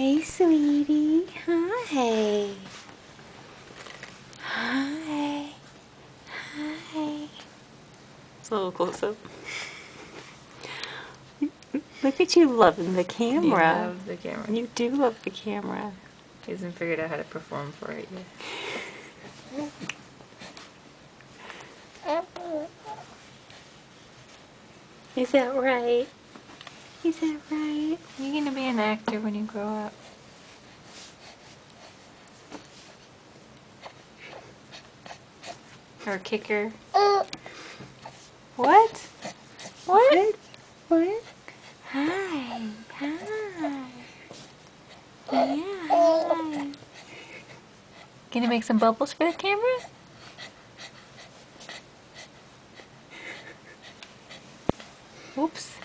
Hey, sweetie. Hi. Hi. Hi. It's a little close up. Look at you loving the camera. You love the camera. You do love the camera. He hasn't figured out how to perform for it yet. Is that right? Is that right? You're gonna be an actor when you grow up. Or a kicker. What? What? What? Hi. Hi. Yeah, hi. Gonna make some bubbles for the camera? Oops.